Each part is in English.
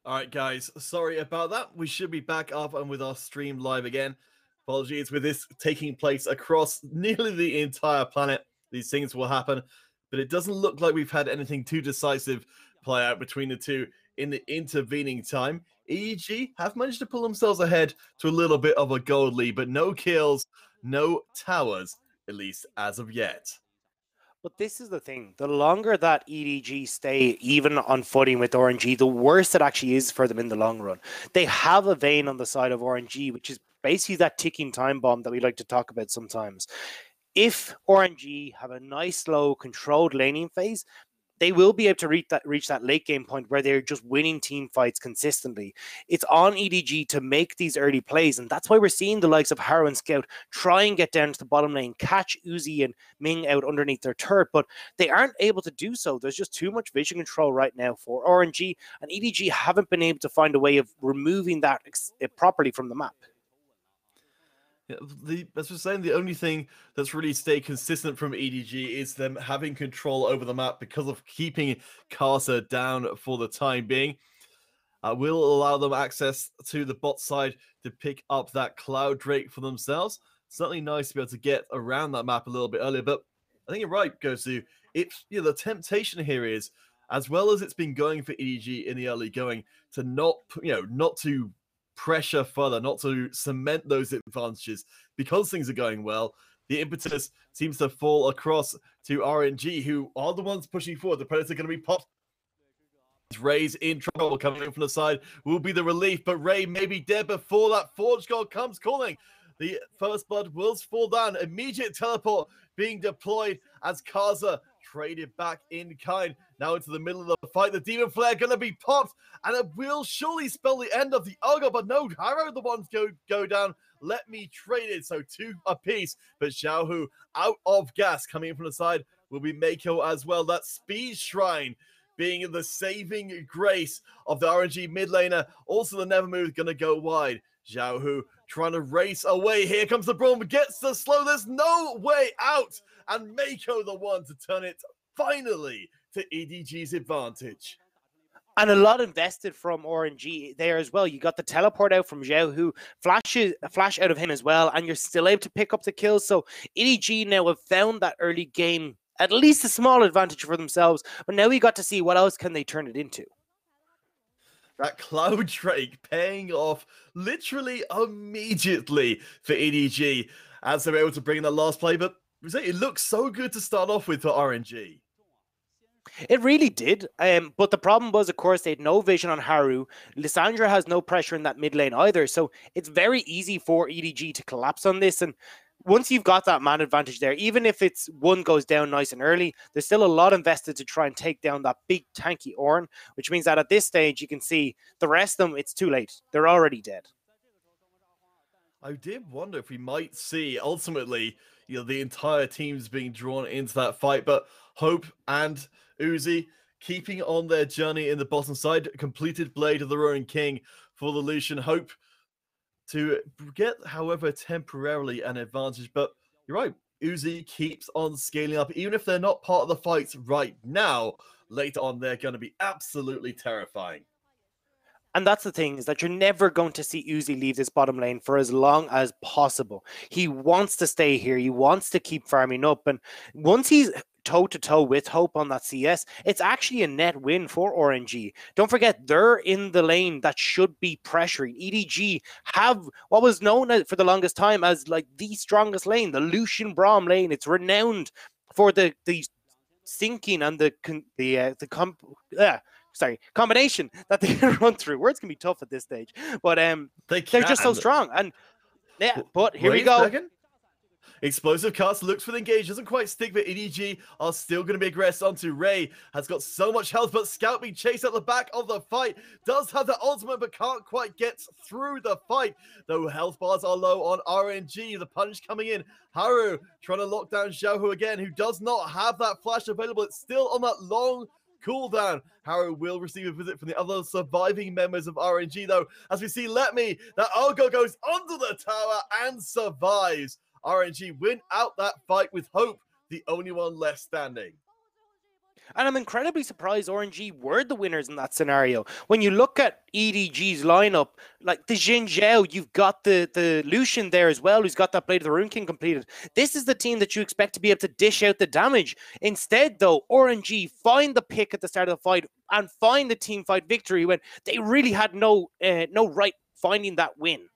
All right, guys, sorry about that. We should be back up and with our stream live again. Apologies with this taking place across nearly the entire planet. These things will happen, but it doesn't look like we've had anything too decisive play out between the two in the intervening time. EEG have managed to pull themselves ahead to a little bit of a gold lead, but no kills, no towers, at least as of yet. But this is the thing. The longer that EDG stay even on footing with RNG, the worse it actually is for them in the long run. They have a vein on the side of RNG, which is basically that ticking time bomb that we like to talk about sometimes. If RNG have a nice, slow, controlled laning phase, they will be able to reach that late game point where they're just winning team fights consistently. It's on EDG to make these early plays, and that's why we're seeing the likes of Harrow and Scout try and get down to the bottom lane, catch Uzi and Ming out underneath their turret, but they aren't able to do so. There's just too much vision control right now for RNG, and EDG haven't been able to find a way of removing that properly from the map. Yeah, as we're saying, the only thing that's really stayed consistent from EDG is them having control over the map because of keeping Casa down for the time being. Will allow them access to the bot side to pick up that Cloud Drake for themselves. Certainly nice to be able to get around that map a little bit earlier, but I think you're right, Gosu. It's, the temptation here is, as well as it's been going for EDG in the early going, to not to pressure further, not to cement those advantages because things are going well. The impetus seems to fall across to RNG, who are the ones pushing forward. The Predator going to be popped. Ray's in trouble coming in from the side will be the relief, but Ray may be dead before that Forge God comes calling. The first blood will fall down. Immediate teleport being deployed as Kaza traded back in kind. Now into the middle of the fight. The Demon Flare going to be popped, and it will surely spell the end of the Argo, but no, Harrow the ones go down. Let me trade it. So two apiece, but Xiaohu out of gas coming in from the side will be Mako as well. That Speed Shrine being the saving grace of the RNG mid laner. Also, the Never Move going to go wide. Zhao Hu trying to race away. Here comes the Braum, gets the slow. There's no way out. And Mako the one to turn it finally to EDG's advantage. And a lot invested from RNG there as well. You got the teleport out from Zhao, who flash out of him as well, and you're still able to pick up the kills. So EDG now have found that early game at least a small advantage for themselves, but now we got to see what else can they turn it into. That Cloud Drake paying off literally immediately for EDG as they're able to bring in the last play, but it looks so good to start off with for RNG. It really did, but the problem was, of course, they had no vision on Haru. Lissandra has no pressure in that mid lane either, so it's very easy for EDG to collapse on this, and once you've got that man advantage there, even if it's one goes down nice and early, there's still a lot invested to try and take down that big tanky Ornn, which means that at this stage, you can see the rest of them, it's too late. They're already dead. I did wonder if we might see, ultimately, the entire teams being drawn into that fight, but Hope and Uzi keeping on their journey in the bottom side. Completed Blade of the Roaring King for the Lucian. Hope to get, however, temporarily an advantage. But you're right, Uzi keeps on scaling up. Even if they're not part of the fights right now, later on they're going to be absolutely terrifying. And that's the thing, is that you're never going to see Uzi leave this bottom lane for as long as possible. He wants to stay here. He wants to keep farming up. And once he's toe-to-toe with Hope on that CS, it's actually a net win for RNG. Don't forget, they're in the lane that should be pressuring. EDG have what was known for the longest time as like the strongest lane, the Lucian Braum lane. It's renowned for the sinking and combination that they can run through. Words can be tough at this stage, but they're just so strong. And yeah, but here we go. Explosive cast looks for the engage, doesn't quite stick, but EDG are still going to be aggressive onto Ray. Has got so much health, but Scout being chased at the back of the fight. Does have the ultimate, but can't quite get through the fight. Though health bars are low on RNG. The punch coming in. Haru trying to lock down Xiaohu again, who does not have that flash available. It's still on that long cooldown. Haru will receive a visit from the other surviving members of RNG, though. As we see Let Me, that Argo goes under the tower and survives. RNG win out that fight with Hope, the only one left standing. And I'm incredibly surprised RNG were the winners in that scenario. When you look at EDG's lineup, like the Jin Zhao, you've got the Lucian there as well, who's got that Blade of the Rune King completed. This is the team that you expect to be able to dish out the damage. Instead, though, RNG find the pick at the start of the fight and find the team fight victory when they really had no right finding that win.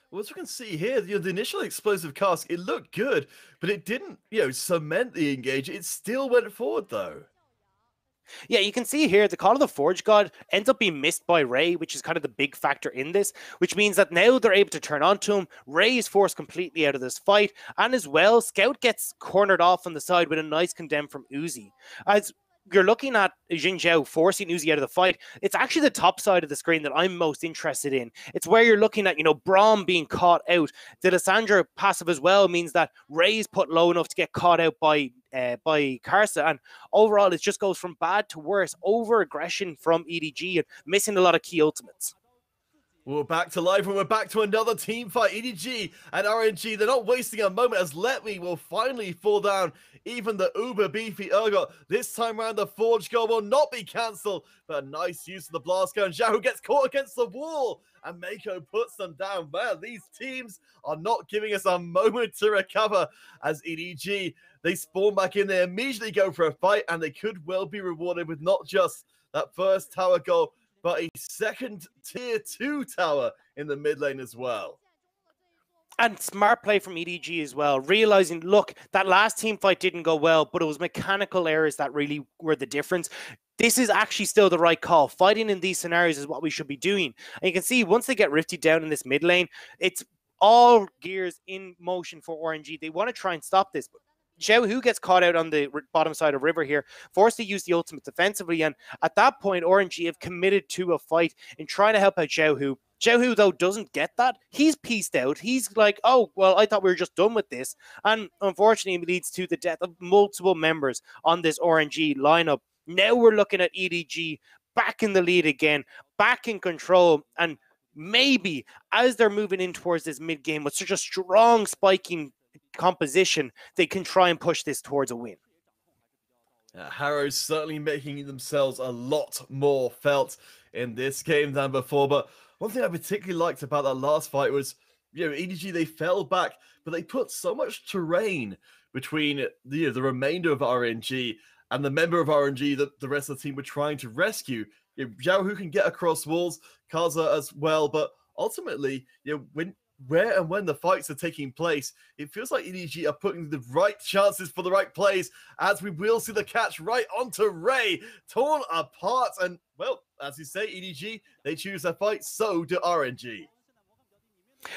Well, as we can see here, the initial explosive cast, it looked good, but it didn't, cement the engage. It still went forward, though. Yeah, you can see here the Call of the Forge God ends up being missed by Ray, which is kind of the big factor in this, which means that now they're able to turn onto him. Ray is forced completely out of this fight, and as well, Scout gets cornered off on the side with a nice condemn from Uzi. As you're looking at Jin Zhao forcing Uzi out of the fight, it's actually the top side of the screen that I'm most interested in. It's where you're looking at, Braum being caught out. The Lissandra passive as well means that Ray's put low enough to get caught out by Karsa, and overall it just goes from bad to worse. Over aggression from EDG and missing a lot of key ultimates. We're back to live and we're back to another team fight. EDG and RNG, they're not wasting a moment as Letme will finally fall down. Even the uber beefy Urgot. This time around, the Forge goal will not be cancelled, but a nice use of the blast gun. Zhao gets caught against the wall and Mako puts them down. Man, these teams are not giving us a moment to recover as EDG, they spawn back in, they immediately go for a fight, and they could well be rewarded with not just that first tower goal, but a second tier 2 tower in the mid lane as well. And smart play from EDG as well, realizing, look, that last team fight didn't go well, but it was mechanical errors that really were the difference. This is actually still the right call. Fighting in these scenarios is what we should be doing. And you can see once they get Rifty down in this mid lane, it's all gears in motion for RNG. They want to try and stop this, but Zhao Hu gets caught out on the bottom side of River here, forced to use the ultimate defensively, and at that point, RNG have committed to a fight in trying to help out Zhao Hu. Zhao Hu, though, doesn't get that. He's pieced out. He's like, oh, well, I thought we were just done with this. And unfortunately, it leads to the death of multiple members on this RNG lineup. Now we're looking at EDG back in the lead again, back in control, and maybe as they're moving in towards this mid game with such a strong spiking composition, they can try and push this towards a win. Harrow's certainly making themselves a lot more felt in this game than before, but one thing I particularly liked about that last fight was, EDG, they fell back, but they put so much terrain between the remainder of RNG and the member of RNG that the rest of the team were trying to rescue. Zhao Hu can get across walls, Kaza as well, but ultimately, where and when the fights are taking place, it feels like EDG are putting the right chances for the right plays, as we will see the catch right onto Ray, torn apart. And, well, as you say, EDG, they choose their fight, so do RNG.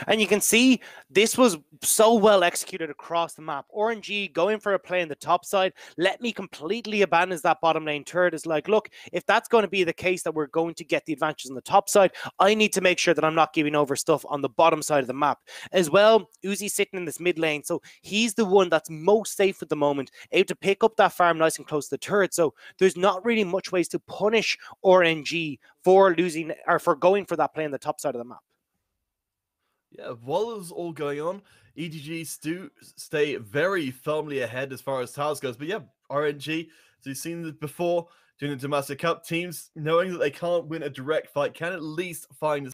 And you can see this was so well executed across the map. RNG going for a play in the top side. Let me completely abandon that bottom lane turret. Is like, look, if that's going to be the case that we're going to get the advantages on the top side, I need to make sure that I'm not giving over stuff on the bottom side of the map. As well, Uzi sitting in this mid lane, so he's the one that's most safe at the moment, able to pick up that farm nice and close to the turret. So there's not really much ways to punish RNG for losing or for going for that play on the top side of the map. Yeah, while it was all going on, EDG stay very firmly ahead as far as towers goes. But yeah, RNG, so you've seen it before during the Demacia Cup, teams knowing that they can't win a direct fight can at least find